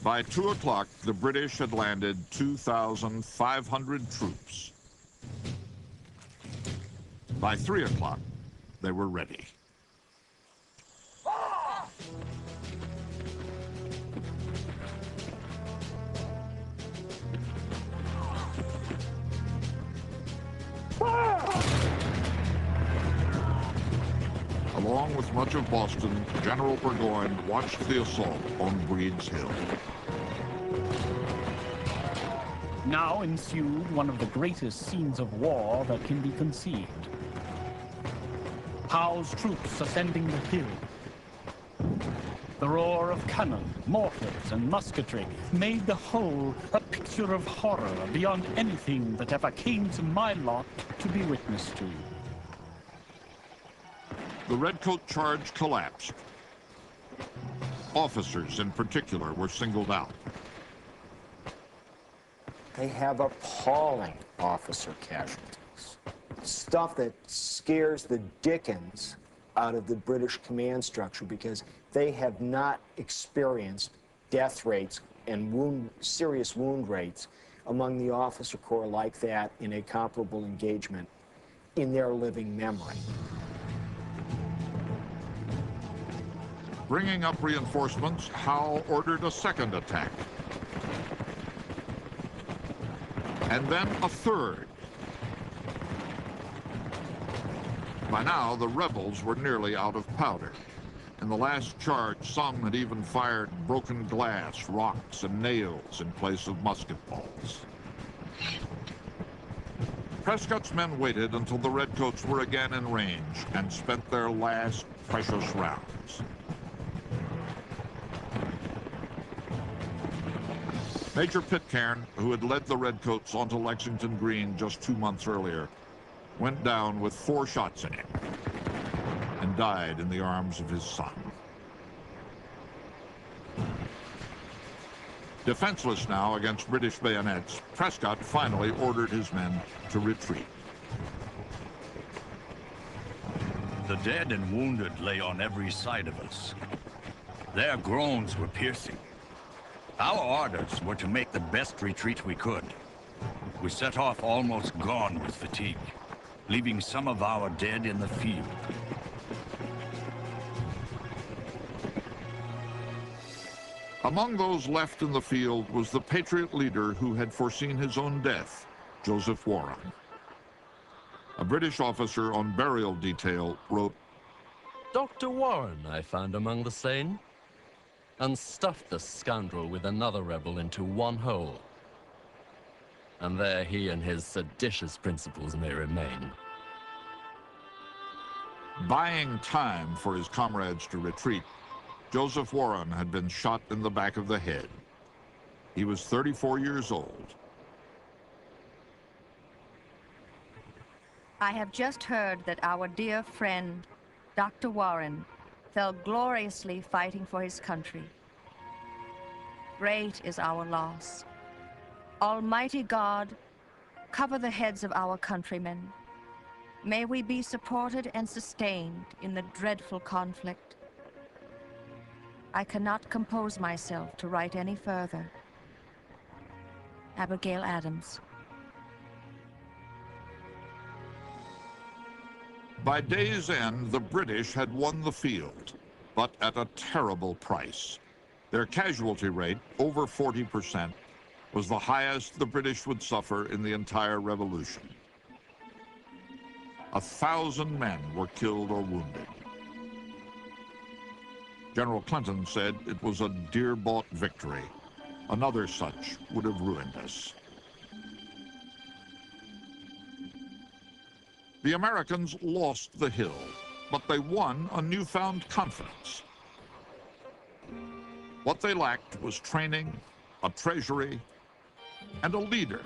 By 2 o'clock, the British had landed 2,500 troops. By 3 o'clock, they were ready. Along with much of Boston, General Burgoyne watched the assault on Breed's Hill. Now ensued one of the greatest scenes of war that can be conceived. Howe's troops ascending the hill. The roar of cannon, mortars, and musketry made the whole a picture of horror beyond anything that ever came to my lot to be witness to. The redcoat charge collapsed. Officers, in particular, were singled out. They have appalling officer casualties. Stuff that scares the dickens out of the British command structure because they have not experienced death rates and serious wound rates among the officer corps like that in a comparable engagement in their living memory. Bringing up reinforcements, Howe ordered a second attack. And then a third. By now, the rebels were nearly out of powder. In the last charge, some had even fired broken glass, rocks, and nails in place of musket balls. Prescott's men waited until the redcoats were again in range and spent their last precious rounds. Major Pitcairn, who had led the redcoats onto Lexington Green just 2 months earlier, went down with 4 shots in him and died in the arms of his son. Defenseless now against British bayonets, Prescott finally ordered his men to retreat. The dead and wounded lay on every side of us. Their groans were piercing. Our orders were to make the best retreat we could. We set off almost gone with fatigue, leaving some of our dead in the field. Among those left in the field was the Patriot leader who had foreseen his own death, Joseph Warren. A British officer on burial detail wrote, "Dr. Warren I found among the slain, and stuffed the scoundrel with another rebel into one hole. And there he and his seditious principles may remain." Buying time for his comrades to retreat, Joseph Warren had been shot in the back of the head. He was 34 years old. I have just heard that our dear friend, Dr. Warren, fell gloriously fighting for his country. Great is our loss. Almighty God, cover the heads of our countrymen. May we be supported and sustained in the dreadful conflict. I cannot compose myself to write any further. Abigail Adams. By day's end, the British had won the field, but at a terrible price. Their casualty rate, over 40%, was the highest the British would suffer in the entire revolution. 1,000 men were killed or wounded. General Clinton said it was a dear-bought victory. Another such would have ruined us. The Americans lost the hill, but they won a newfound confidence. What they lacked was training, a treasury, and a leader